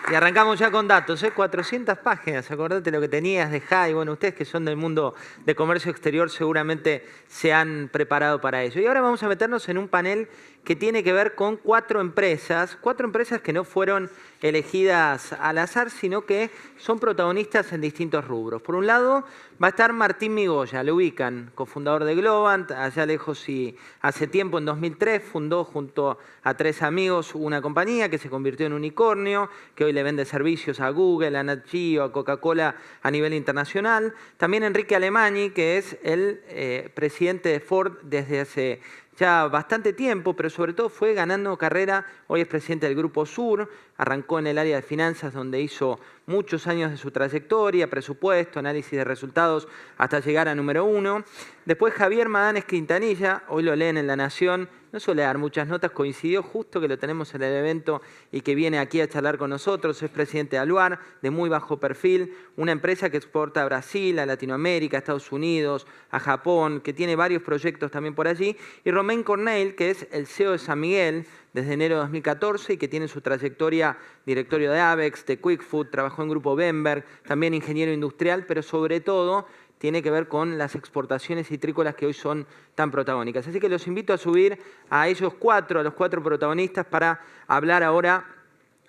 Y arrancamos ya con datos, 400 páginas, acordate lo que tenías de Jai. Bueno, ustedes que son del mundo de comercio exterior seguramente se han preparado para ello. Y ahora vamos a meternos en un panel que tiene que ver con cuatro empresas que no fueron elegidas al azar, sino que son protagonistas en distintos rubros. Por un lado va a estar Martín Migoya, lo ubican, cofundador de Globant, allá lejos y hace tiempo, en 2003, fundó junto a 3 amigos una compañía que se convirtió en unicornio, que hoy le vende servicios a Google, a Nat Geo, a Coca-Cola a nivel internacional. También Enrique Alemany, que es el presidente de Ford desde hace ya bastante tiempo, pero sobre todo fue ganando carrera. Hoy es presidente del Grupo Sur, arrancó en el área de finanzas donde hizo muchos años de su trayectoria, presupuesto, análisis de resultados, hasta llegar a número 1. Después Javier Madanes Quintanilla, hoy lo leen en La Nación, no suele dar muchas notas, coincidió justo que lo tenemos en el evento y que viene aquí a charlar con nosotros. Es presidente de Aluar, de muy bajo perfil, una empresa que exporta a Brasil, a Latinoamérica, a Estados Unidos, a Japón, que tiene varios proyectos también por allí. Y Romain Corneille, que es el CEO de San Miguel desde enero de 2014 y que tiene su trayectoria directorio de Avex, de Quickfood, trabajó en Grupo Bemberg, también ingeniero industrial, pero sobre todo tiene que ver con las exportaciones citrícolas que hoy son tan protagónicas. Así que los invito a subir a ellos cuatro, a los 4 protagonistas, para hablar ahora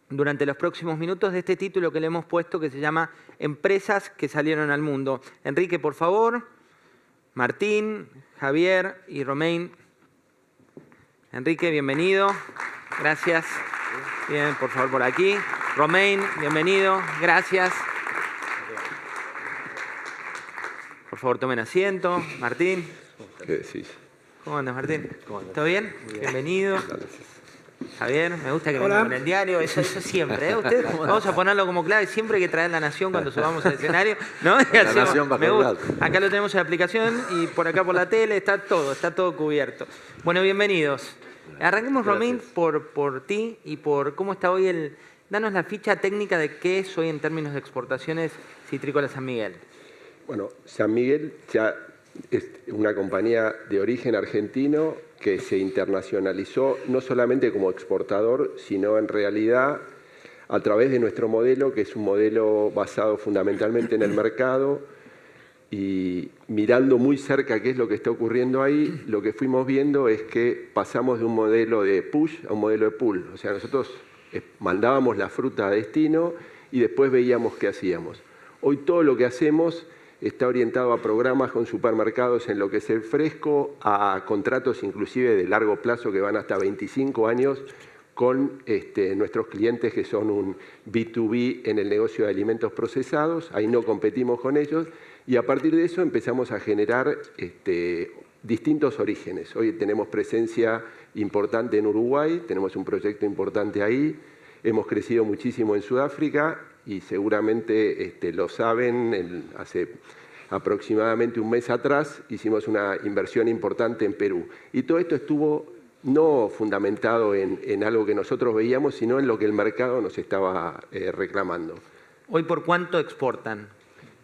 durante los próximos minutos de este título que le hemos puesto que se llama Empresas que salieron al mundo. Enrique, por favor. Martín, Javier y Romain. Enrique, bienvenido. Gracias. Bien, por favor, por aquí. Romain, bienvenido. Gracias. Por favor, tomen asiento. Martín. ¿Qué decís? ¿Cómo andas, Martín? ¿Cómo andas? ¿Todo bien? Bienvenido. Gracias. Javier, me gusta que vengan con el diario, eso siempre, ¿eh? Ustedes, vamos a ponerlo como clave, siempre hay que traer La Nación cuando subamos al escenario, ¿no? La Nación bajo me gusta. el brazo. Acá lo tenemos en la aplicación y por acá por la tele, está todo cubierto. Bueno, bienvenidos. Arranquemos, Romain, por ti y por cómo está hoy danos la ficha técnica de qué es hoy en términos de exportaciones citrícolas San Miguel. Bueno, San Miguel ya es una compañía de origen argentino que se internacionalizó no solamente como exportador, sino en realidad a través de nuestro modelo, que es un modelo basado fundamentalmente en el mercado, y mirando muy cerca qué es lo que está ocurriendo ahí, lo que fuimos viendo es que pasamos de un modelo de push a un modelo de pull. O sea, nosotros mandábamos la fruta a destino y después veíamos qué hacíamos. Hoy todo lo que hacemos está orientado a programas con supermercados en lo que es el fresco, a contratos inclusive de largo plazo que van hasta 25 años con nuestros clientes que son un B2B en el negocio de alimentos procesados. Ahí no competimos con ellos y a partir de eso empezamos a generar distintos orígenes. Hoy tenemos presencia importante en Uruguay, tenemos un proyecto importante ahí, hemos crecido muchísimo en Sudáfrica y seguramente lo saben, hace aproximadamente un mes atrás hicimos una inversión importante en Perú. Y todo esto estuvo no fundamentado en algo que nosotros veíamos, sino en lo que el mercado nos estaba reclamando. ¿Hoy por cuánto exportan?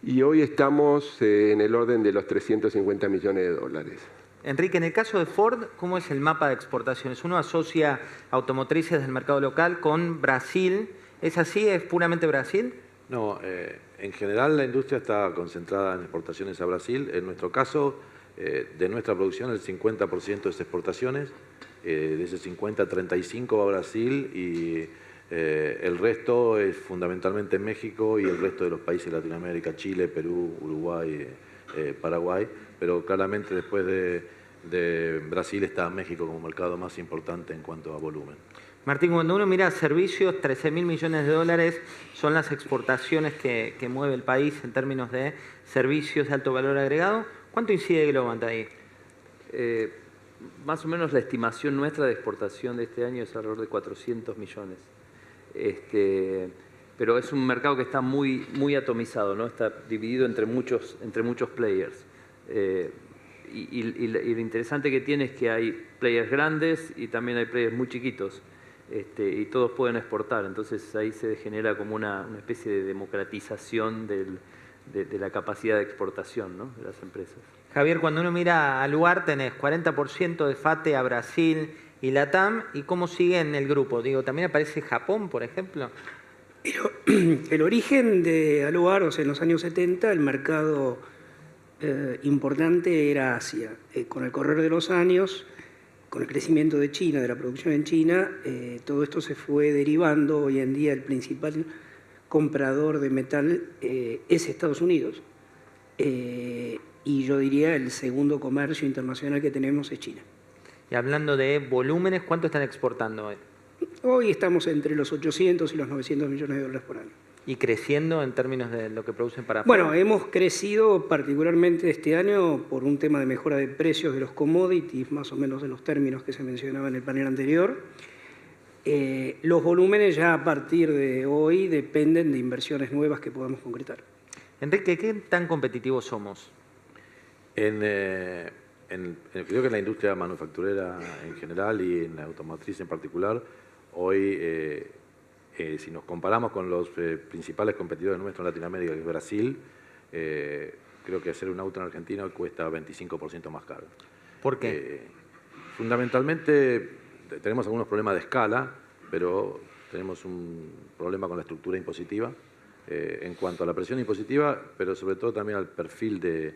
Y hoy estamos en el orden de los 350 millones de dólares. Enrique, en el caso de Ford, ¿cómo es el mapa de exportaciones? Uno asocia automotrices del mercado local con Brasil. ¿Es así? ¿Es puramente Brasil? No, en general la industria está concentrada en exportaciones a Brasil. En nuestro caso, de nuestra producción, el 50% es exportaciones. De ese 50, 35 va a Brasil y el resto es fundamentalmente en México y el resto de los países de Latinoamérica, Chile, Perú, Uruguay, Paraguay. Pero claramente después de Brasil está México como mercado más importante en cuanto a volumen. Martín, cuando uno mira servicios, 13.000 millones de dólares son las exportaciones que mueve el país en términos de servicios de alto valor agregado. ¿Cuánto incide Globant ahí? Más o menos la estimación nuestra de exportación de este año es alrededor de 400 millones. Pero es un mercado que está muy atomizado, ¿no? Está dividido entre muchos players. Y lo interesante que tiene es que hay players grandes y también hay players muy chiquitos. Y todos pueden exportar, entonces ahí se genera como una especie de democratización de la capacidad de exportación, ¿no?, de las empresas. Javier, cuando uno mira al lugar tenés 40% de FATE a Brasil y LATAM, ¿y cómo sigue en el grupo? Digo, ¿también aparece Japón, por ejemplo? El origen de Aluar, o sea, en los años 70, el mercado importante era Asia. Con el correr de los años, con el crecimiento de China, de la producción en China, todo esto se fue derivando. Hoy en día el principal comprador de metal es Estados Unidos. Y yo diría el segundo comercio internacional que tenemos es China. Y hablando de volúmenes, ¿cuánto están exportando hoy? Hoy estamos entre los 800 y los 900 millones de dólares por año. ¿Y creciendo en términos de lo que producen para afuera? Bueno, hemos crecido particularmente este año por un tema de mejora de precios de los commodities, más o menos de los términos que se mencionaba en el panel anterior. Los volúmenes ya a partir de hoy dependen de inversiones nuevas que podamos concretar. Enrique, ¿qué tan competitivos somos? Creo que en la industria manufacturera en general y en la automotriz en particular, hoy, si nos comparamos con los principales competidores nuestros en Latinoamérica, que es Brasil, creo que hacer un auto en Argentina cuesta 25% más caro. ¿Por qué? Fundamentalmente tenemos algunos problemas de escala, pero tenemos un problema con la estructura impositiva en cuanto a la presión impositiva, pero sobre todo también al perfil de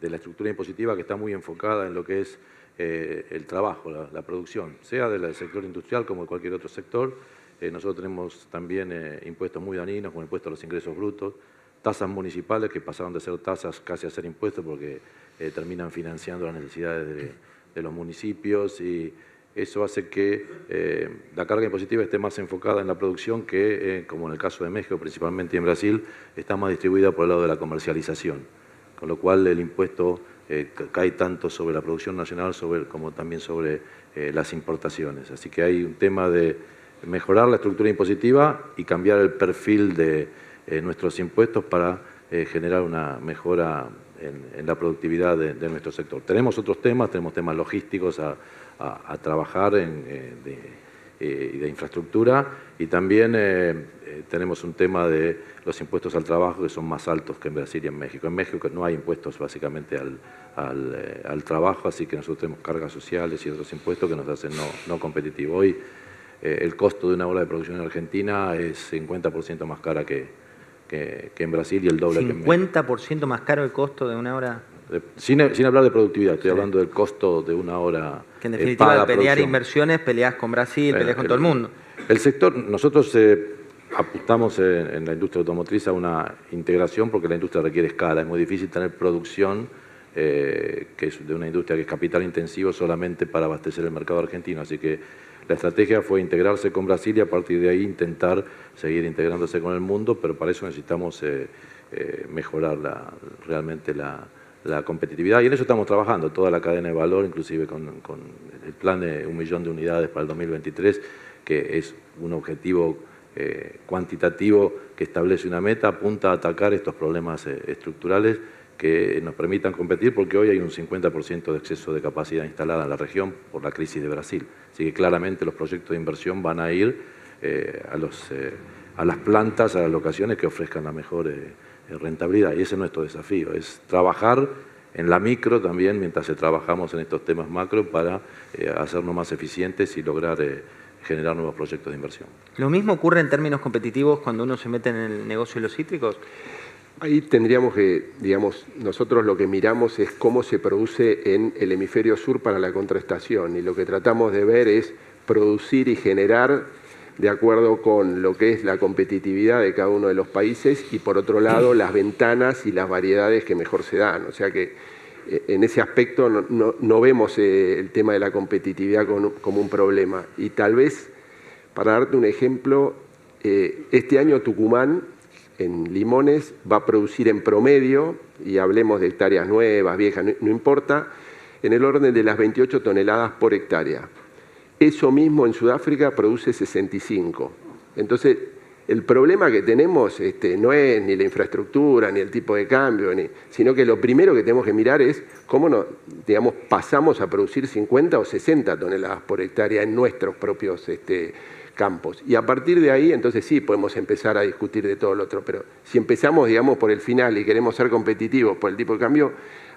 la estructura impositiva, que está muy enfocada en lo que es el trabajo, la producción, sea del sector industrial como de cualquier otro sector. Nosotros tenemos también impuestos muy dañinos, como el impuesto a los ingresos brutos, tasas municipales que pasaron de ser tasas casi a ser impuestos porque terminan financiando las necesidades de los municipios, y eso hace que la carga impositiva esté más enfocada en la producción que, como en el caso de México principalmente y en Brasil, está más distribuida por el lado de la comercialización, con lo cual el impuesto cae tanto sobre la producción nacional como también sobre las importaciones. Así que hay un tema de mejorar la estructura impositiva y cambiar el perfil de nuestros impuestos para generar una mejora en la productividad de nuestro sector. Tenemos otros temas, tenemos temas logísticos a trabajar de infraestructura, y también tenemos un tema de los impuestos al trabajo que son más altos que en Brasil y en México. En México no hay impuestos básicamente al trabajo, así que nosotros tenemos cargas sociales y otros impuestos que nos hacen no competitivos. Hoy el costo de una hora de producción en Argentina es 50% más cara que en Brasil y el doble que en México. ¿50% más caro el costo de una hora? Sin hablar de productividad, estoy hablando del costo de una hora. Que en definitiva, paga al pelear producción. inversiones, peleas con Brasil, peleas con todo el mundo. El sector, nosotros apuntamos en la industria automotriz a una integración porque la industria requiere escala. Es muy difícil tener producción, que es de una industria que es capital intensivo, solamente para abastecer el mercado argentino. Así que la estrategia fue integrarse con Brasil y a partir de ahí intentar seguir integrándose con el mundo, pero para eso necesitamos mejorar realmente la competitividad, y en eso estamos trabajando, toda la cadena de valor, inclusive con el plan de 1 millón de unidades para el 2023, que es un objetivo cuantitativo que establece una meta, apunta a atacar estos problemas estructurales que nos permitan competir, porque hoy hay un 50% de exceso de capacidad instalada en la región por la crisis de Brasil. Así que claramente los proyectos de inversión van a ir a las plantas, a las locaciones que ofrezcan la mejor rentabilidad, y ese es nuestro desafío, es trabajar en la micro también mientras trabajamos en estos temas macro para hacernos más eficientes y lograr generar nuevos proyectos de inversión. ¿Lo mismo ocurre en términos competitivos cuando uno se mete en el negocio de los cítricos? Ahí tendríamos que, digamos, nosotros lo que miramos es cómo se produce en el hemisferio sur para la contraestación, y lo que tratamos de ver es producir y generar de acuerdo con lo que es la competitividad de cada uno de los países, y por otro lado las ventanas y las variedades que mejor se dan. O sea que en ese aspecto no vemos el tema de la competitividad como un problema. Y tal vez, para darte un ejemplo, este año Tucumán en limones va a producir en promedio, y hablemos de hectáreas nuevas, viejas, no importa, en el orden de las 28 toneladas por hectárea. Eso mismo en Sudáfrica produce 65. Entonces, el problema que tenemos no es ni la infraestructura, ni el tipo de cambio, sino que lo primero que tenemos que mirar es cómo pasamos a producir 50 o 60 toneladas por hectárea en nuestros propios campos. Y a partir de ahí, entonces sí, podemos empezar a discutir de todo lo otro. Pero si empezamos, digamos, por el final y queremos ser competitivos por el tipo de cambio,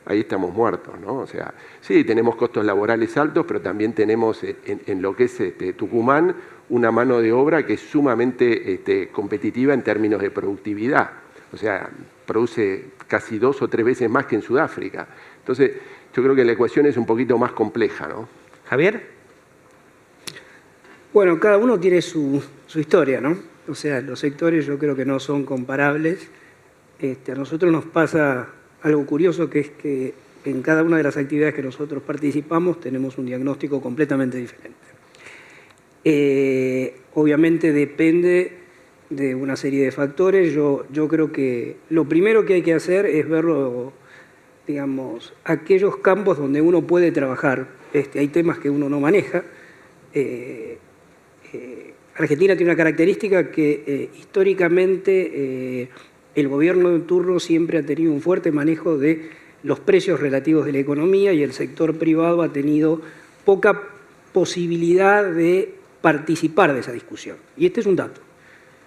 ahí estamos muertos, ¿no? O sea, sí, tenemos costos laborales altos, pero también tenemos en lo que es Tucumán una mano de obra que es sumamente competitiva en términos de productividad. O sea, produce casi 2 o 3 veces más que en Sudáfrica. Entonces, yo creo que la ecuación es un poquito más compleja, ¿no? Javier. Bueno, cada uno tiene su historia, ¿no? O sea, los sectores yo creo que no son comparables. A nosotros nos pasa algo curioso, que es que en cada una de las actividades que nosotros participamos tenemos un diagnóstico completamente diferente. Obviamente depende de una serie de factores. Yo creo que lo primero que hay que hacer es verlo, digamos, aquellos campos donde uno puede trabajar. Hay temas que uno no maneja. Argentina tiene una característica que históricamente el gobierno de turno siempre ha tenido un fuerte manejo de los precios relativos de la economía y el sector privado ha tenido poca posibilidad de participar de esa discusión. Y este es un dato.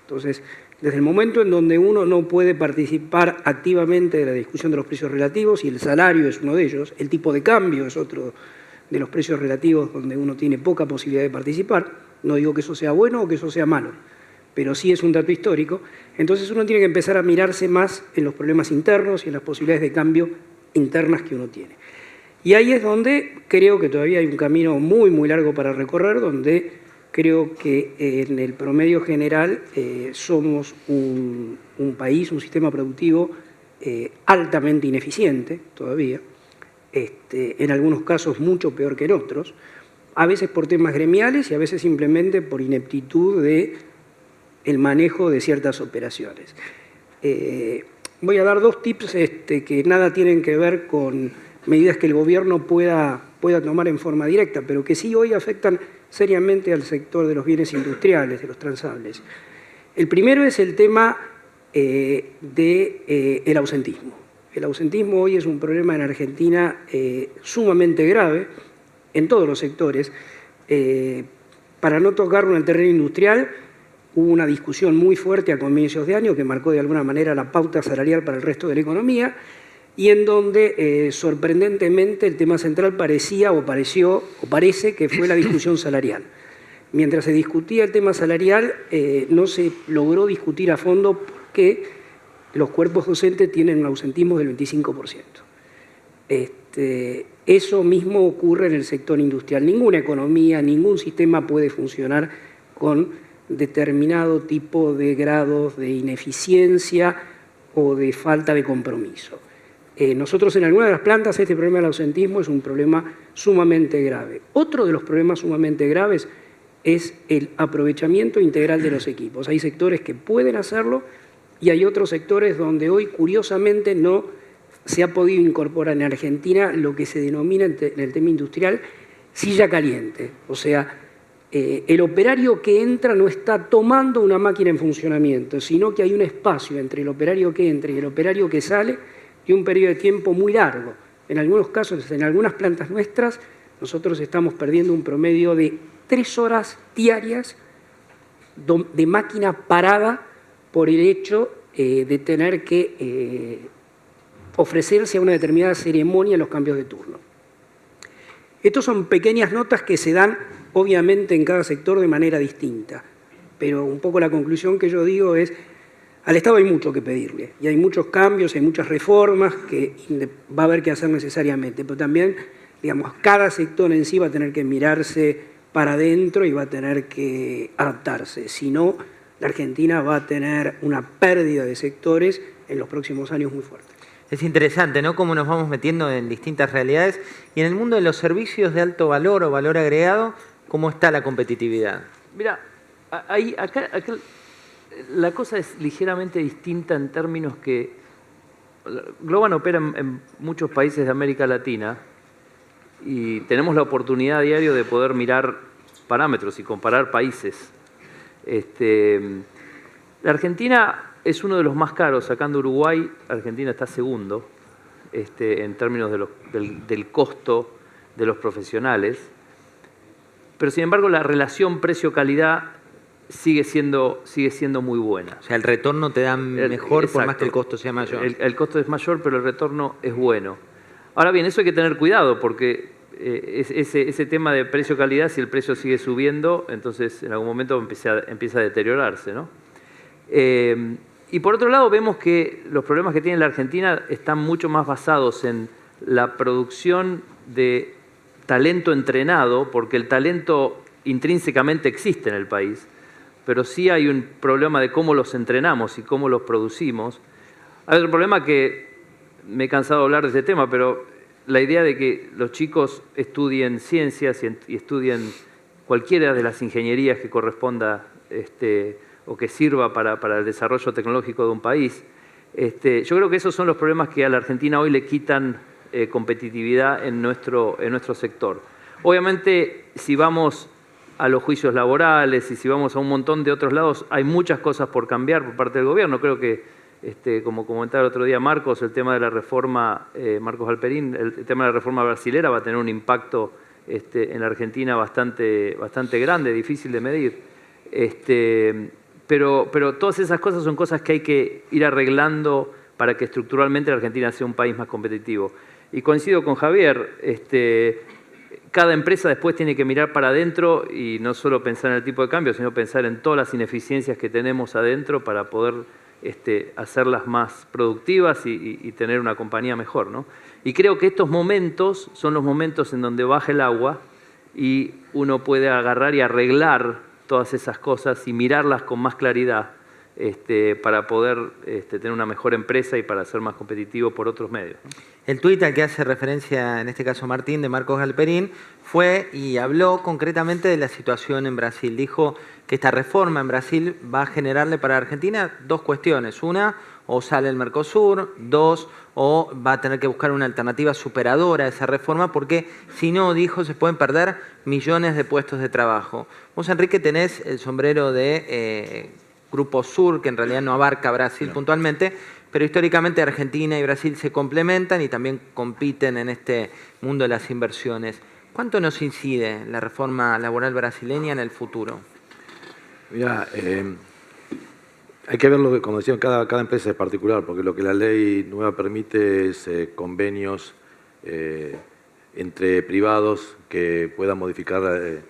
Entonces, desde el momento en donde uno no puede participar activamente de la discusión de los precios relativos, y el salario es uno de ellos, el tipo de cambio es otro de los precios relativos donde uno tiene poca posibilidad de participar, no digo que eso sea bueno o que eso sea malo, pero sí es un dato histórico, entonces uno tiene que empezar a mirarse más en los problemas internos y en las posibilidades de cambio internas que uno tiene. Y ahí es donde creo que todavía hay un camino muy, muy largo para recorrer, donde creo que en el promedio general somos un país, un sistema productivo altamente ineficiente todavía, en algunos casos mucho peor que en otros, a veces por temas gremiales y a veces simplemente por ineptitud de el manejo de ciertas operaciones. Voy a dar 2 tips que nada tienen que ver con medidas que el gobierno pueda tomar en forma directa, pero que sí hoy afectan seriamente al sector de los bienes industriales, de los transables. El primero es el tema del ausentismo. El ausentismo hoy es un problema en Argentina sumamente grave en todos los sectores. Para no tocarlo en el terreno industrial, hubo una discusión muy fuerte a comienzos de año que marcó de alguna manera la pauta salarial para el resto de la economía y en donde sorprendentemente el tema central parece que fue la discusión salarial. Mientras se discutía el tema salarial, no se logró discutir a fondo porque los cuerpos docentes tienen un ausentismo del 25%. Eso mismo ocurre en el sector industrial. Ninguna economía, ningún sistema puede funcionar con determinado tipo de grados de ineficiencia o de falta de compromiso. Nosotros en algunas de las plantas este problema del ausentismo es un problema sumamente grave. Otro de los problemas sumamente graves es el aprovechamiento integral de los equipos. Hay sectores que pueden hacerlo y hay otros sectores donde hoy curiosamente no se ha podido incorporar en Argentina lo que se denomina en el tema industrial silla caliente. O sea, el operario que entra no está tomando una máquina en funcionamiento, sino que hay un espacio entre el operario que entra y el operario que sale y un periodo de tiempo muy largo. En algunos casos, en algunas plantas nuestras, nosotros estamos perdiendo un promedio de 3 horas diarias de máquina parada por el hecho de tener que ofrecerse a una determinada ceremonia en los cambios de turno. Estos son pequeñas notas que se dan obviamente en cada sector de manera distinta, pero un poco la conclusión que yo digo es, al Estado hay mucho que pedirle, y hay muchos cambios, hay muchas reformas que va a haber que hacer necesariamente, pero también, digamos, cada sector en sí va a tener que mirarse para adentro y va a tener que adaptarse, si no, la Argentina va a tener una pérdida de sectores en los próximos años muy fuerte. Es interesante, ¿no?, cómo nos vamos metiendo en distintas realidades. Y en el mundo de los servicios de alto valor o valor agregado, ¿cómo está la competitividad? Mira, acá la cosa es ligeramente distinta en términos que Globan opera en muchos países de América Latina y tenemos la oportunidad a diario de poder mirar parámetros y comparar países. La Argentina es uno de los más caros, sacando Uruguay, Argentina está segundo en términos del costo de los profesionales, pero sin embargo la relación precio-calidad sigue siendo muy buena. O sea, el retorno te da mejor por más que el costo sea mayor. El costo es mayor, pero el retorno es bueno. Ahora bien, eso hay que tener cuidado porque ese tema de precio-calidad, si el precio sigue subiendo, entonces en algún momento empieza a deteriorarse, ¿no? Y por otro lado vemos que los problemas que tiene la Argentina están mucho más basados en la producción de talento entrenado, porque el talento intrínsecamente existe en el país, pero sí hay un problema de cómo los entrenamos y cómo los producimos. Hay otro problema que me he cansado de hablar de este tema, pero la idea de que los chicos estudien ciencias y estudien cualquiera de las ingenierías que corresponda o que sirva para el desarrollo tecnológico de un país, yo creo que esos son los problemas que a la Argentina hoy le quitan competitividad en nuestro sector. Obviamente, si vamos a los juicios laborales y si vamos a un montón de otros lados, hay muchas cosas por cambiar por parte del gobierno. Creo que, como comentaba el otro día Marcos, el tema de la reforma, Marcos Halperin, el tema de la reforma brasilera va a tener un impacto en la Argentina bastante grande, difícil de medir. Pero todas esas cosas son cosas que hay que ir arreglando para que estructuralmente la Argentina sea un país más competitivo. Y coincido con Javier, cada empresa después tiene que mirar para adentro y no solo pensar en el tipo de cambio, sino pensar en todas las ineficiencias que tenemos adentro para poder hacerlas más productivas y tener una compañía mejor, ¿no? Y creo que estos momentos son los momentos en donde baja el agua y uno puede agarrar y arreglar todas esas cosas y mirarlas con más claridad para poder tener una mejor empresa y para ser más competitivo por otros medios, ¿no? El tuit al que hace referencia, en este caso Martín, de Marcos Halperin, fue y habló concretamente de la situación en Brasil. Dijo que esta reforma en Brasil va a generarle para Argentina dos cuestiones. Una, o sale el Mercosur. Dos, o va a tener que buscar una alternativa superadora a esa reforma, porque si no, dijo, se pueden perder millones de puestos de trabajo. Vos, Enrique, tenés el sombrero de Grupo Sur, que en realidad no abarca Brasil puntualmente, pero históricamente Argentina y Brasil se complementan y también compiten en este mundo de las inversiones. ¿Cuánto nos incide la reforma laboral brasileña en el futuro? Mira, hay que verlo, como decía, cada empresa es particular, porque lo que la ley nueva permite es convenios entre privados que puedan modificar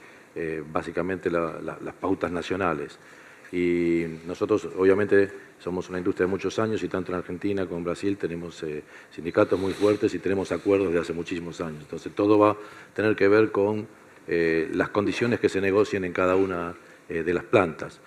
básicamente las pautas nacionales. Y nosotros, obviamente, somos una industria de muchos años y tanto en Argentina como en Brasil tenemos sindicatos muy fuertes y tenemos acuerdos de hace muchísimos años. Entonces, todo va a tener que ver con las condiciones que se negocien en cada una de las plantas.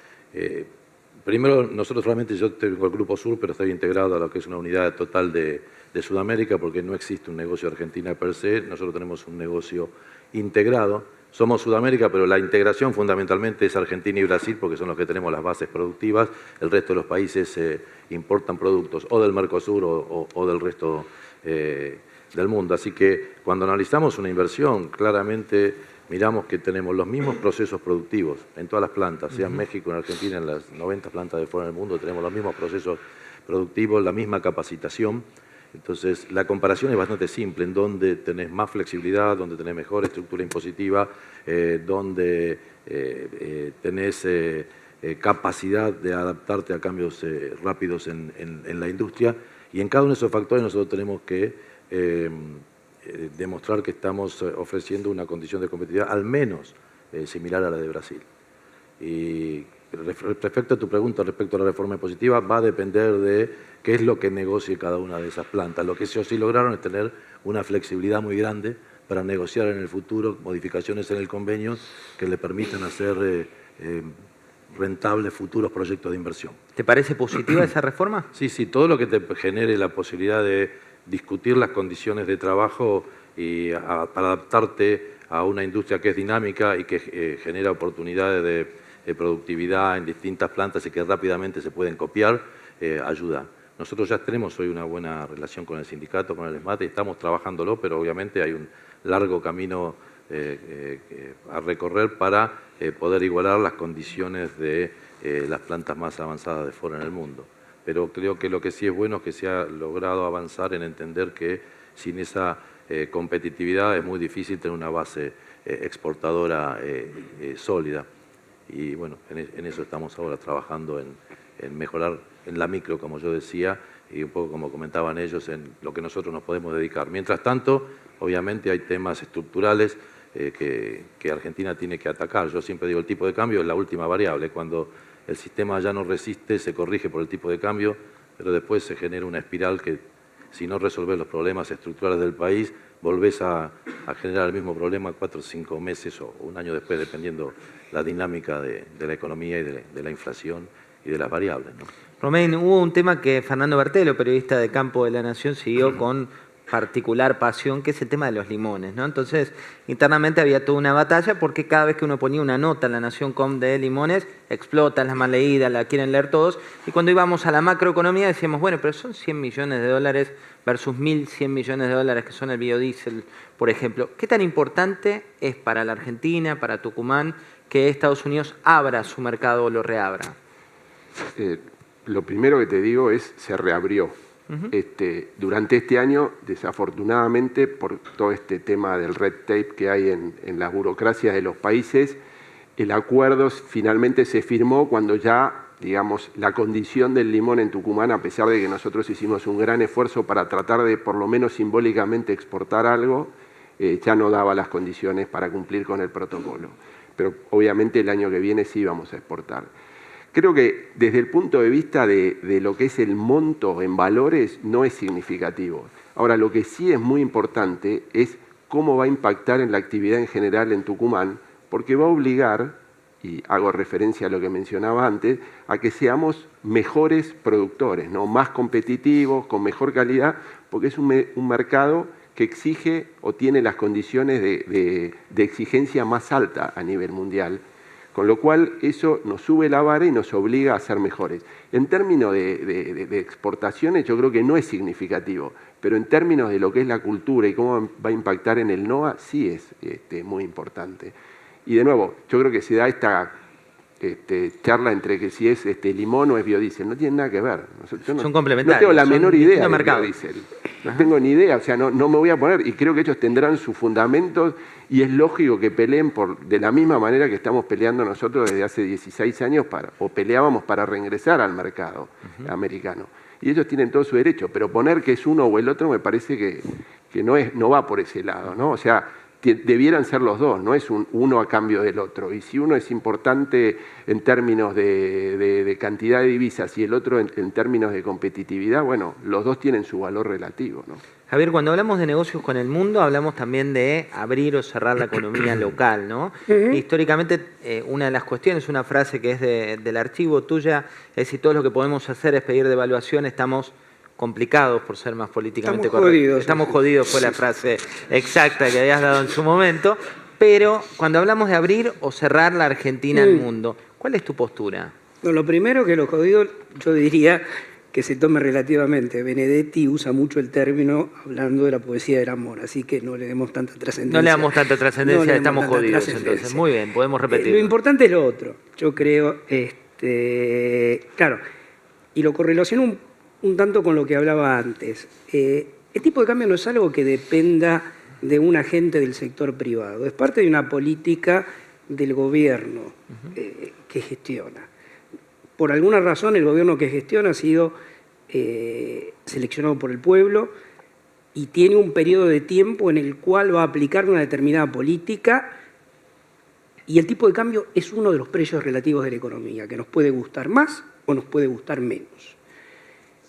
Primero, nosotros realmente, yo tengo el Grupo Sur, pero estoy integrado a lo que es una unidad total de Sudamérica, porque no existe un negocio de Argentina per se, nosotros tenemos un negocio integrado. Somos Sudamérica, pero la integración fundamentalmente es Argentina y Brasil, porque son los que tenemos las bases productivas. El resto de los países importan productos o del Mercosur o del resto del mundo. Así que cuando analizamos una inversión, claramente miramos que tenemos los mismos procesos productivos en todas las plantas, sea en México, en Argentina, en las 90 plantas de fuera del mundo, tenemos los mismos procesos productivos, la misma capacitación. Entonces, la comparación es bastante simple, en donde tenés más flexibilidad, donde tenés mejor estructura impositiva, donde tenés capacidad de adaptarte a cambios rápidos en la industria. Y en cada uno de esos factores nosotros tenemos que demostrar que estamos ofreciendo una condición de competitividad al menos similar a la de Brasil. Y respecto a tu pregunta, respecto a la reforma impositiva, va a depender de qué es lo que negocie cada una de esas plantas. Lo que ellos sí lograron es tener una flexibilidad muy grande para negociar en el futuro modificaciones en el convenio que le permitan hacer rentables futuros proyectos de inversión. ¿Te parece positiva esa reforma? Sí, todo lo que te genere la posibilidad de discutir las condiciones de trabajo y para adaptarte a una industria que es dinámica y que genera oportunidades de productividad en distintas plantas y que rápidamente se pueden copiar, ayuda. Nosotros ya tenemos hoy una buena relación con el sindicato, con el SMAT, y estamos trabajándolo, pero obviamente hay un largo camino a recorrer para poder igualar las condiciones de las plantas más avanzadas de fuera en el mundo. Pero creo que lo que sí es bueno es que se ha logrado avanzar en entender que sin esa competitividad es muy difícil tener una base exportadora sólida. Y bueno, en eso estamos ahora trabajando en mejorar en la micro, como yo decía, y un poco como comentaban ellos, en lo que nosotros nos podemos dedicar. Mientras tanto, obviamente hay temas estructurales que Argentina tiene que atacar. Yo siempre digo, el tipo de cambio es la última variable. Cuando el sistema ya no resiste, se corrige por el tipo de cambio, pero después se genera una espiral que, si no resolvés los problemas estructurales del país, volvés a generar el mismo problema 4 o 5 meses o un año después, dependiendo la dinámica de la economía y de la inflación y de las variables, ¿no? Romain, hubo un tema que Fernando Bertelo, periodista de Campo de la Nación, siguió con particular pasión, que es el tema de los limones, ¿no? Entonces, internamente había toda una batalla porque cada vez que uno ponía una nota en la Nación.com de limones, explota, es la más leída, la quieren leer todos, y cuando íbamos a la macroeconomía decíamos, bueno, pero son 100 millones de dólares versus 1.100 millones de dólares que son el biodiesel, por ejemplo. ¿Qué tan importante es para la Argentina, para Tucumán, que Estados Unidos abra su mercado o lo reabra? Lo primero que te digo es, se reabrió. Durante este año, desafortunadamente, por todo este tema del red tape que hay en las burocracias de los países, el acuerdo finalmente se firmó cuando ya, digamos, la condición del limón en Tucumán, a pesar de que nosotros hicimos un gran esfuerzo para tratar de, por lo menos simbólicamente, exportar algo, ya no daba las condiciones para cumplir con el protocolo. Pero obviamente el año que viene sí vamos a exportar. Creo que desde el punto de vista de lo que es el monto en valores no es significativo. Ahora, lo que sí es muy importante es cómo va a impactar en la actividad en general en Tucumán, porque va a obligar, y hago referencia a lo que mencionaba antes, a que seamos mejores productores, ¿no? Más competitivos, con mejor calidad, porque es un mercado que exige o tiene las condiciones de exigencia más alta a nivel mundial. Con lo cual, eso nos sube la vara y nos obliga a ser mejores. En términos de exportaciones, yo creo que no es significativo, pero en términos de lo que es la cultura y cómo va a impactar en el NOA, sí es muy importante. Y de nuevo, yo creo que se da esta charla entre que si es limón o es biodiesel. No tiene nada que ver. Son complementarios. No tengo la menor idea de biodiesel. No tengo ni idea, o sea, no me voy a poner, y creo que ellos tendrán sus fundamentos, y es lógico que peleen de la misma manera que estamos peleando nosotros desde hace 16 años, o peleábamos para reingresar al mercado americano. Y ellos tienen todo su derecho, pero poner que es uno o el otro me parece que no va por ese lado, ¿no? O sea, debieran ser los dos, no es uno a cambio del otro. Y si uno es importante en términos de cantidad de divisas y el otro en términos de competitividad, bueno, los dos tienen su valor relativo, ¿no? Javier, cuando hablamos de negocios con el mundo, hablamos también de abrir o cerrar la economía local, ¿no? Históricamente, una de las cuestiones, una frase que es del archivo tuya, es si todo lo que podemos hacer es pedir devaluación, estamos complicados, por ser más políticamente correctos. Estamos jodidos, fue la frase exacta que habías dado en su momento. Pero cuando hablamos de abrir o cerrar la Argentina al mundo, ¿cuál es tu postura? No, lo primero que los jodidos, yo diría que se tome relativamente. Benedetti usa mucho el término hablando de la poesía del amor, así que no le demos tanta trascendencia. No le damos tanta trascendencia, estamos jodidos entonces. Muy bien, podemos repetirlo. Lo importante es lo otro, yo creo, claro, y lo correlaciono un tanto con lo que hablaba antes. El tipo de cambio no es algo que dependa de un agente del sector privado, es parte de una política del gobierno que gestiona. Por alguna razón el gobierno que gestiona ha sido seleccionado por el pueblo y tiene un periodo de tiempo en el cual va a aplicar una determinada política, y el tipo de cambio es uno de los precios relativos de la economía, que nos puede gustar más o nos puede gustar menos.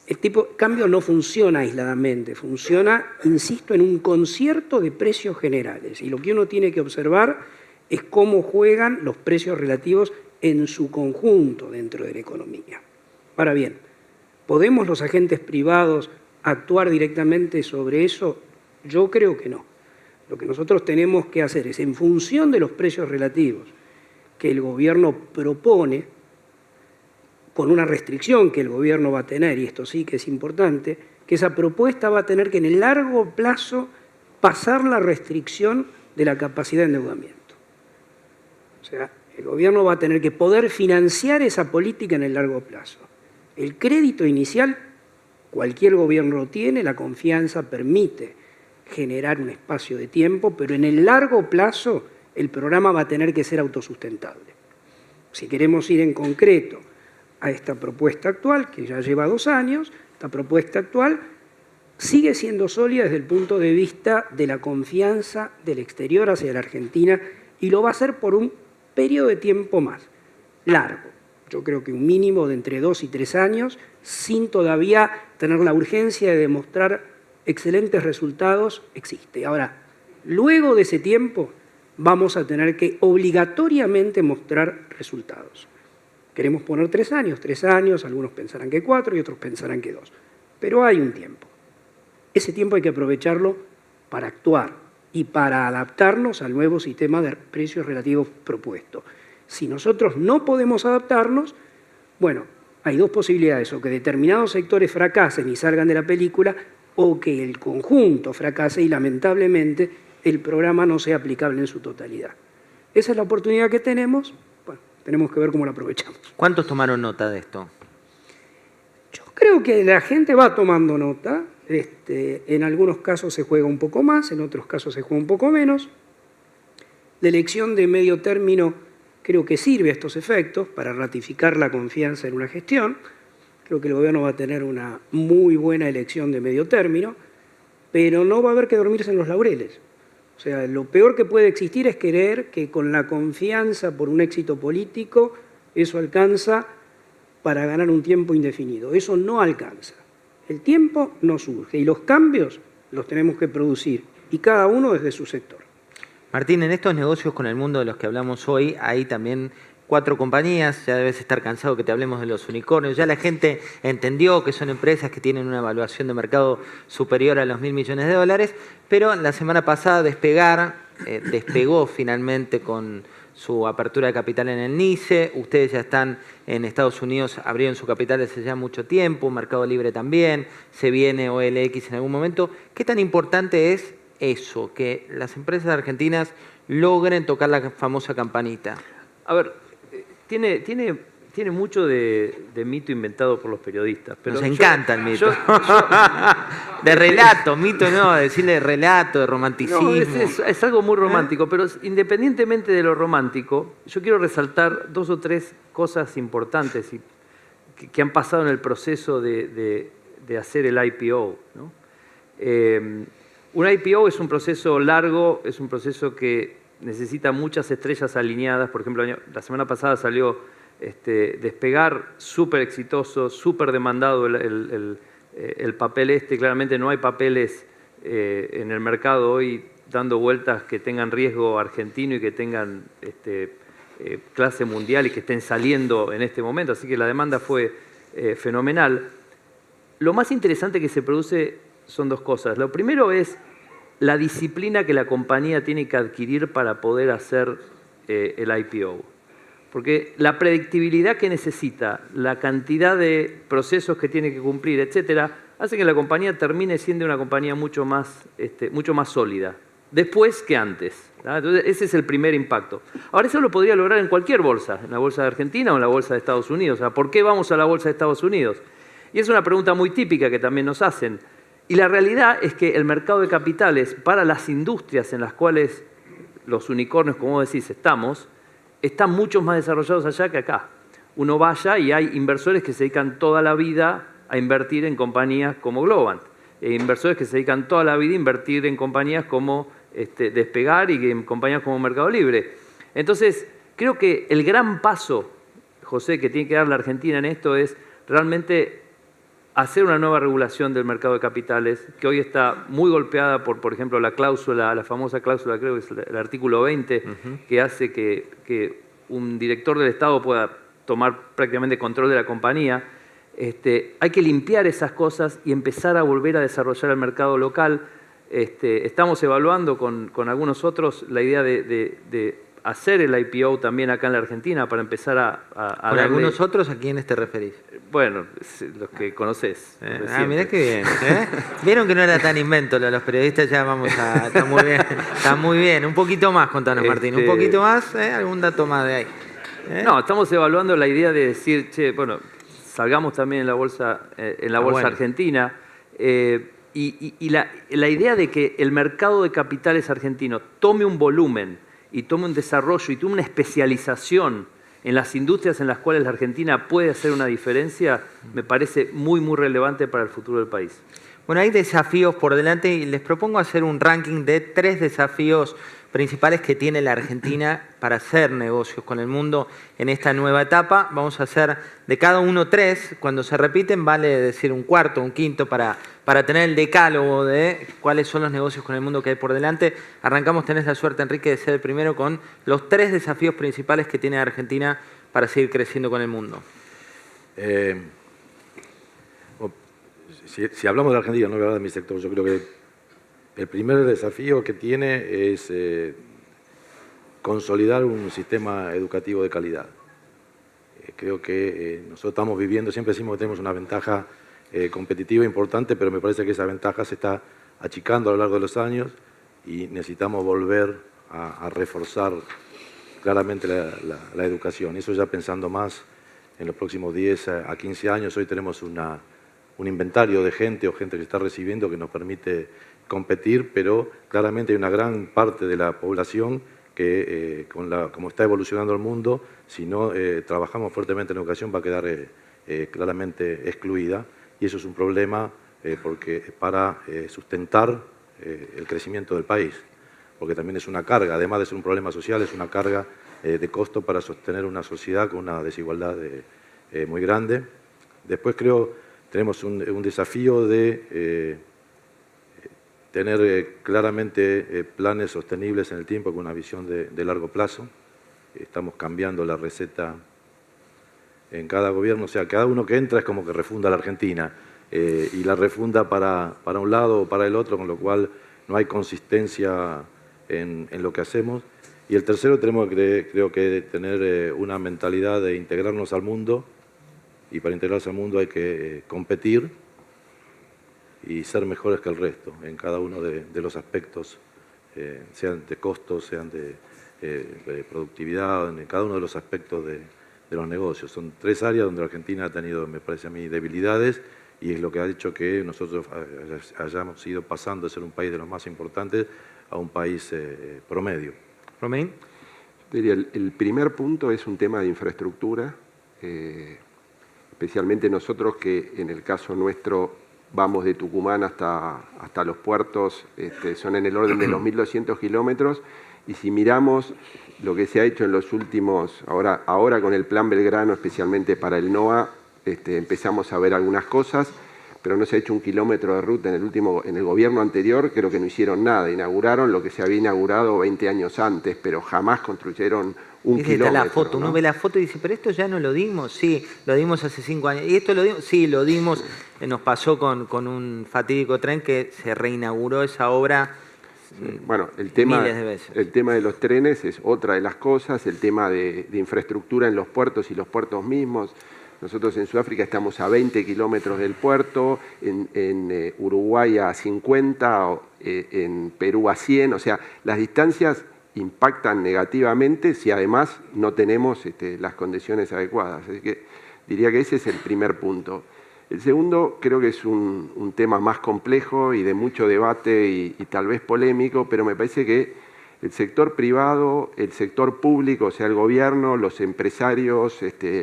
El tipo de cambio no funciona aisladamente, funciona, insisto, en un concierto de precios generales. Y lo que uno tiene que observar es cómo juegan los precios relativos en su conjunto dentro de la economía. Ahora bien, ¿podemos los agentes privados actuar directamente sobre eso? Yo creo que no. Lo que nosotros tenemos que hacer es, en función de los precios relativos que el gobierno propone, con una restricción que el gobierno va a tener, y esto sí que es importante, que esa propuesta va a tener que en el largo plazo pasar la restricción de la capacidad de endeudamiento. O sea, el gobierno va a tener que poder financiar esa política en el largo plazo. El crédito inicial, cualquier gobierno lo tiene, la confianza permite generar un espacio de tiempo, pero en el largo plazo el programa va a tener que ser autosustentable. Si queremos ir en concreto a esta propuesta actual, que ya lleva 2 años, esta propuesta actual sigue siendo sólida desde el punto de vista de la confianza del exterior hacia la Argentina y lo va a hacer por un periodo de tiempo más largo. Yo creo que un mínimo de entre 2 y 3 años, sin todavía tener la urgencia de demostrar excelentes resultados, existe. Ahora, luego de ese tiempo vamos a tener que obligatoriamente mostrar resultados. Queremos poner 3 años, algunos pensarán que 4 y otros pensarán que 2. Pero hay un tiempo. Ese tiempo hay que aprovecharlo para actuar y para adaptarnos al nuevo sistema de precios relativos propuesto. Si nosotros no podemos adaptarnos, bueno, hay 2 posibilidades, o que determinados sectores fracasen y salgan de la película, o que el conjunto fracase y lamentablemente el programa no sea aplicable en su totalidad. Esa es la oportunidad que tenemos, bueno, tenemos que ver cómo la aprovechamos. ¿Cuántos tomaron nota de esto? Yo creo que la gente va tomando nota, en algunos casos se juega un poco más, en otros casos se juega un poco menos. La elección de medio término creo que sirve a estos efectos para ratificar la confianza en una gestión. Creo que el gobierno va a tener una muy buena elección de medio término, pero no va a haber que dormirse en los laureles. O sea, lo peor que puede existir es creer que con la confianza por un éxito político eso alcanza para ganar un tiempo indefinido. Eso no alcanza. El tiempo no surge y los cambios los tenemos que producir y cada uno desde su sector. Martín, en estos negocios con el mundo de los que hablamos hoy, hay también 4 compañías, ya debes estar cansado que te hablemos de los unicornios, ya la gente entendió que son empresas que tienen una evaluación de mercado superior a los $1.000 millones, pero la semana pasada despegó finalmente con su apertura de capital en el NICE, ustedes ya están en Estados Unidos, abrieron su capital hace ya mucho tiempo, Mercado Libre también, se viene OLX en algún momento. ¿Qué tan importante es eso, que las empresas argentinas logren tocar la famosa campanita? A ver, tiene mucho de mito inventado por los periodistas. Pero nos encanta el mito. De relato, mito no, decirle de relato, de romanticismo. No, es algo muy romántico, pero independientemente de lo romántico, yo quiero resaltar 2 o 3 cosas importantes que han pasado en el proceso de hacer el IPO, ¿no? Un IPO es un proceso largo, es un proceso que necesita muchas estrellas alineadas. Por ejemplo, la semana pasada salió Despegar, súper exitoso, súper demandado el papel Claramente no hay papeles en el mercado hoy dando vueltas que tengan riesgo argentino y que tengan clase mundial y que estén saliendo en este momento. Así que la demanda fue fenomenal. Lo más interesante que se produce son 2 cosas. Lo primero es la disciplina que la compañía tiene que adquirir para poder hacer el IPO. Porque la predictibilidad que necesita, la cantidad de procesos que tiene que cumplir, etcétera, hace que la compañía termine siendo una compañía mucho más sólida, después que antes, ¿tá? Entonces, ese es el primer impacto. Ahora, eso lo podría lograr en cualquier bolsa, en la bolsa de Argentina o en la bolsa de Estados Unidos. O sea, ¿por qué vamos a la bolsa de Estados Unidos? Y es una pregunta muy típica que también nos hacen. Y la realidad es que el mercado de capitales para las industrias en las cuales los unicornios, como decís, están mucho más desarrollados allá que acá. Uno va allá y hay inversores que se dedican toda la vida a invertir en compañías como Globant. Inversores que se dedican toda la vida a invertir en compañías como Despegar y en compañías como Mercado Libre. Entonces, creo que el gran paso, José, que tiene que dar la Argentina en esto es realmente hacer una nueva regulación del mercado de capitales, que hoy está muy golpeada por ejemplo, la famosa cláusula, creo que es el artículo 20, que hace que un director del Estado pueda tomar prácticamente control de la compañía. Hay que limpiar esas cosas y empezar a volver a desarrollar el mercado local. Estamos evaluando con algunos otros la idea de hacer el IPO también acá en la Argentina para empezar a ¿Con algunos otros a quiénes te referís? Bueno, los que conocés. Mirá qué bien. Vieron que no era tan invento, los periodistas ya vamos a... Está muy bien. Un poquito más, contanos, Martín. Un poquito más, algún dato más de ahí. No, estamos evaluando la idea de decir, salgamos también en la bolsa, argentina. Y la idea de que el mercado de capitales argentino tome un volumen y tome un desarrollo y tome una especialización en las industrias en las cuales la Argentina puede hacer una diferencia, me parece muy, muy relevante para el futuro del país. Bueno, hay desafíos por delante y les propongo hacer un ranking de 3 desafíos principales que tiene la Argentina para hacer negocios con el mundo en esta nueva etapa. Vamos a hacer de cada uno 3. Cuando se repiten vale decir un cuarto, un quinto para tener el decálogo de cuáles son los negocios con el mundo que hay por delante. Arrancamos, tenés la suerte, Enrique, de ser el primero con los 3 desafíos principales que tiene Argentina para seguir creciendo con el mundo. Si hablamos de Argentina, no voy a hablar de mi sector, yo creo que el primer desafío que tiene es consolidar un sistema educativo de calidad. Creo que nosotros estamos viviendo, siempre decimos que tenemos una ventaja competitiva importante, pero me parece que esa ventaja se está achicando a lo largo de los años y necesitamos volver a reforzar claramente la educación. Eso ya pensando más en los próximos 10 a 15 años. Hoy tenemos un inventario de gente o gente que está recibiendo que nos permite competir, pero claramente hay una gran parte de la población que, como está evolucionando el mundo, si no trabajamos fuertemente en educación va a quedar claramente excluida, y eso es un problema porque para sustentar el crecimiento del país, porque también es una carga, además de ser un problema social, es una carga de costo para sostener una sociedad con una desigualdad muy grande. Después creo tenemos un desafío de tener claramente planes sostenibles en el tiempo con una visión de largo plazo. Estamos cambiando la receta en cada gobierno, o sea, cada uno que entra es como que refunda la Argentina y la refunda para un lado o para el otro, con lo cual no hay consistencia en lo que hacemos. Y el tercero, tenemos creo que tener una mentalidad de integrarnos al mundo, y para integrarse al mundo hay que competir y ser mejores que el resto en cada uno de los aspectos, sean de costos, sean de productividad, en cada uno de los aspectos de los negocios. Son 3 áreas donde la Argentina ha tenido, me parece a mí, debilidades, y es lo que ha hecho que nosotros hayamos ido pasando de ser un país de los más importantes a un país promedio. Romain. Diría, el primer punto es un tema de infraestructura, especialmente nosotros que en el caso nuestro vamos de Tucumán hasta los puertos, son en el orden de los 1.200 kilómetros, y si miramos lo que se ha hecho en los últimos, ahora con el Plan Belgrano, especialmente para el NOA, empezamos a ver algunas cosas, pero no se ha hecho un kilómetro de ruta en el gobierno anterior, creo que no hicieron nada, inauguraron lo que se había inaugurado 20 años antes, pero jamás construyeron un kilómetro. Está la foto, ¿no? Uno ve la foto y dice, pero esto ya no lo dimos, sí, lo dimos hace 5 años. ¿Y esto lo dimos? Sí, lo dimos. Nos pasó con un fatídico tren que se reinauguró esa obra bueno, miles de veces. El tema de los trenes es otra de las cosas, el tema de infraestructura en los puertos y los puertos mismos. Nosotros en Sudáfrica estamos a 20 kilómetros del puerto, en Uruguay a 50, en Perú a 100, o sea, las distancias impactan negativamente si además no tenemos las condiciones adecuadas. Así que diría que ese es el primer punto. El segundo creo que es un tema más complejo y de mucho debate y tal vez polémico, pero me parece que el sector privado, el sector público, o sea, el gobierno, los empresarios,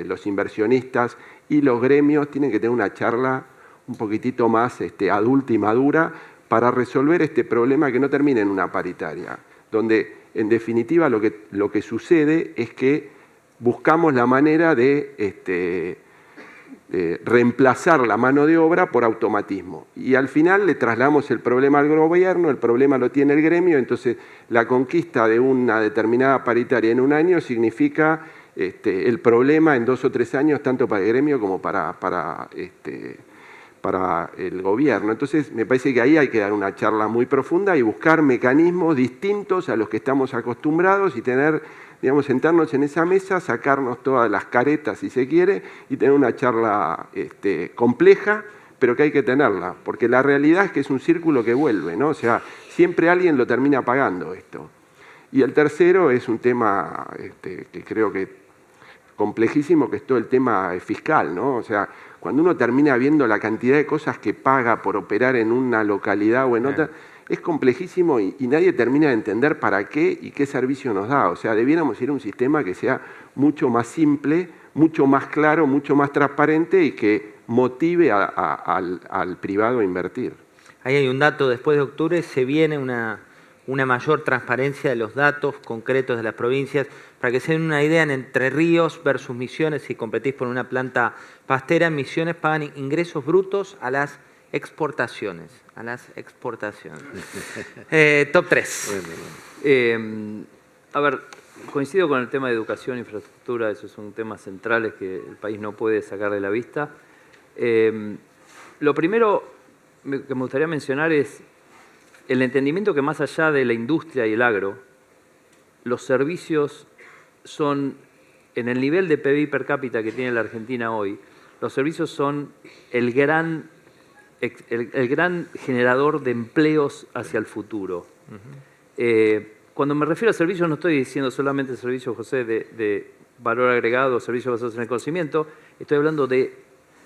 los inversionistas y los gremios tienen que tener una charla un poquitito más adulta y madura para resolver este problema que no termine en una paritaria, donde en definitiva lo que sucede es que buscamos la manera de reemplazar la mano de obra por automatismo. Y al final le trasladamos el problema al gobierno, el problema lo tiene el gremio, entonces la conquista de una determinada paritaria en un año significa el problema en 2 o 3 años, tanto para el gremio como para el gobierno. Entonces me parece que ahí hay que dar una charla muy profunda y buscar mecanismos distintos a los que estamos acostumbrados y tener, digamos, sentarnos en esa mesa, sacarnos todas las caretas si se quiere y tener una charla compleja, pero que hay que tenerla, porque la realidad es que es un círculo que vuelve, ¿no? O sea, siempre alguien lo termina pagando esto. Y el tercero es un tema que creo que complejísimo, que es todo el tema fiscal, ¿no? O sea, cuando uno termina viendo la cantidad de cosas que paga por operar en una localidad o en otra, es complejísimo y nadie termina de entender para qué y qué servicio nos da. O sea, debiéramos ir a un sistema que sea mucho más simple, mucho más claro, mucho más transparente y que motive al privado a invertir. Ahí hay un dato, después de octubre se viene una mayor transparencia de los datos concretos de las provincias. Para que se den una idea, en Entre Ríos versus Misiones, si competís por una planta pastera, en Misiones pagan ingresos brutos a las exportaciones. Top 3. A ver, coincido con el tema de educación e infraestructura, esos son temas centrales que el país no puede sacar de la vista. Lo primero que me gustaría mencionar es el entendimiento que más allá de la industria y el agro, los servicios son, en el nivel de PBI per cápita que tiene la Argentina hoy, los servicios son el gran generador de empleos hacia el futuro. Cuando me refiero a servicios no estoy diciendo solamente servicios, José, de valor agregado, servicios basados en el conocimiento, estoy hablando de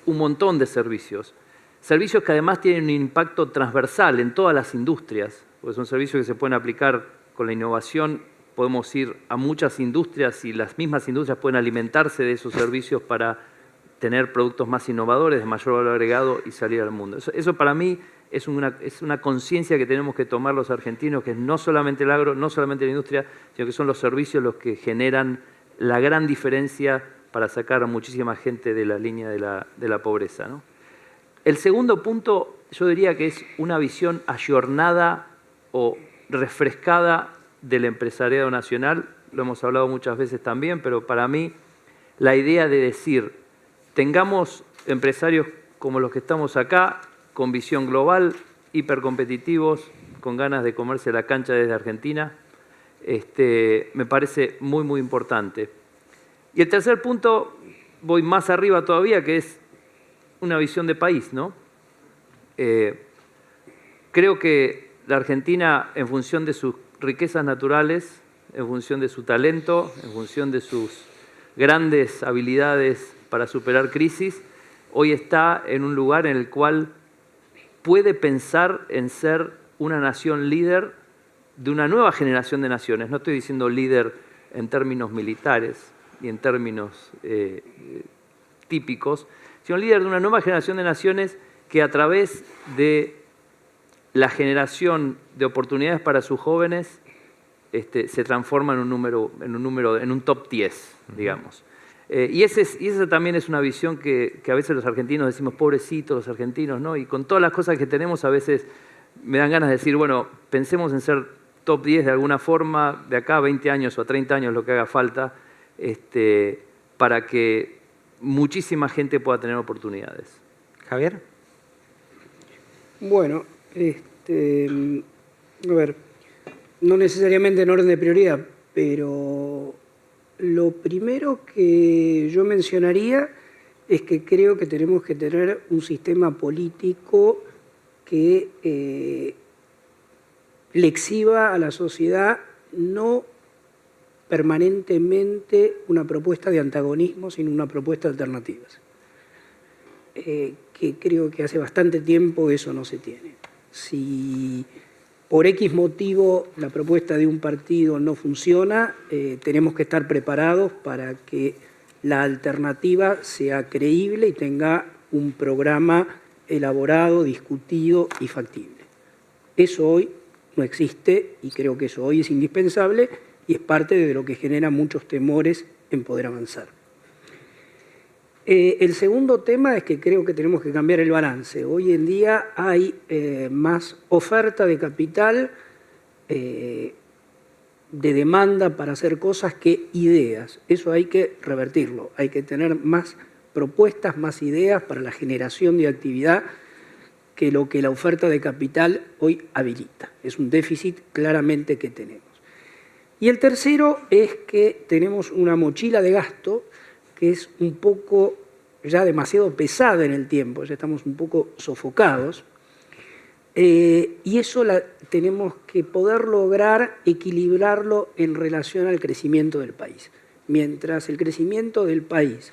un montón de servicios. Servicios que además tienen un impacto transversal en todas las industrias, porque son servicios que se pueden aplicar con la innovación, podemos ir a muchas industrias y las mismas industrias pueden alimentarse de esos servicios para tener productos más innovadores, de mayor valor agregado y salir al mundo. Eso para mí es una conciencia que tenemos que tomar los argentinos, que es no solamente el agro, no solamente la industria, sino que son los servicios los que generan la gran diferencia para sacar a muchísima gente de la línea de la pobreza, ¿no? El segundo punto, yo diría que es una visión ayornada o refrescada del empresariado nacional. Lo hemos hablado muchas veces también, pero para mí la idea de decir, tengamos empresarios como los que estamos acá, con visión global, hipercompetitivos, con ganas de comerse la cancha desde Argentina, me parece muy, muy importante. Y el tercer punto, voy más arriba todavía, que es una visión de país, ¿no? Creo que la Argentina, en función de sus riquezas naturales, en función de su talento, en función de sus grandes habilidades para superar crisis, hoy está en un lugar en el cual puede pensar en ser una nación líder de una nueva generación de naciones. No estoy diciendo líder en términos militares y en términos típicos, sino líder de una nueva generación de naciones que a través de la generación de oportunidades para sus jóvenes se transforma en un top 10, digamos. Y esa también es una visión que a veces los argentinos decimos, pobrecitos los argentinos, ¿no? Y con todas las cosas que tenemos a veces me dan ganas de decir, bueno, pensemos en ser top 10 de alguna forma, de acá a 20 años o a 30 años, lo que haga falta, para que muchísima gente pueda tener oportunidades. Javier. Bueno, a ver, no necesariamente en orden de prioridad, pero lo primero que yo mencionaría es que creo que tenemos que tener un sistema político que le exhiba a la sociedad no permanentemente una propuesta de antagonismo, sino una propuesta de alternativas. Que creo que hace bastante tiempo eso no se tiene. Si por X motivo la propuesta de un partido no funciona, tenemos que estar preparados para que la alternativa sea creíble y tenga un programa elaborado, discutido y factible. Eso hoy no existe y creo que eso hoy es indispensable y es parte de lo que genera muchos temores en poder avanzar. El segundo tema es que creo que tenemos que cambiar el balance. Hoy en día hay más oferta de capital, de demanda para hacer cosas que ideas. Eso hay que revertirlo. Hay que tener más propuestas, más ideas para la generación de actividad que lo que la oferta de capital hoy habilita. Es un déficit claramente que tenemos. Y el tercero es que tenemos una mochila de gasto que es un poco ya demasiado pesada en el tiempo, ya estamos un poco sofocados, y eso tenemos que poder lograr equilibrarlo en relación al crecimiento del país. Mientras el crecimiento del país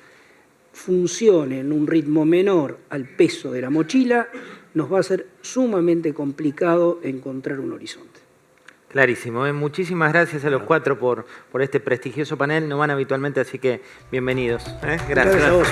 funcione en un ritmo menor al peso de la mochila, nos va a ser sumamente complicado encontrar un horizonte. Clarísimo. Muchísimas gracias a los cuatro por este prestigioso panel. No van habitualmente, así que bienvenidos. Gracias. Gracias a vos.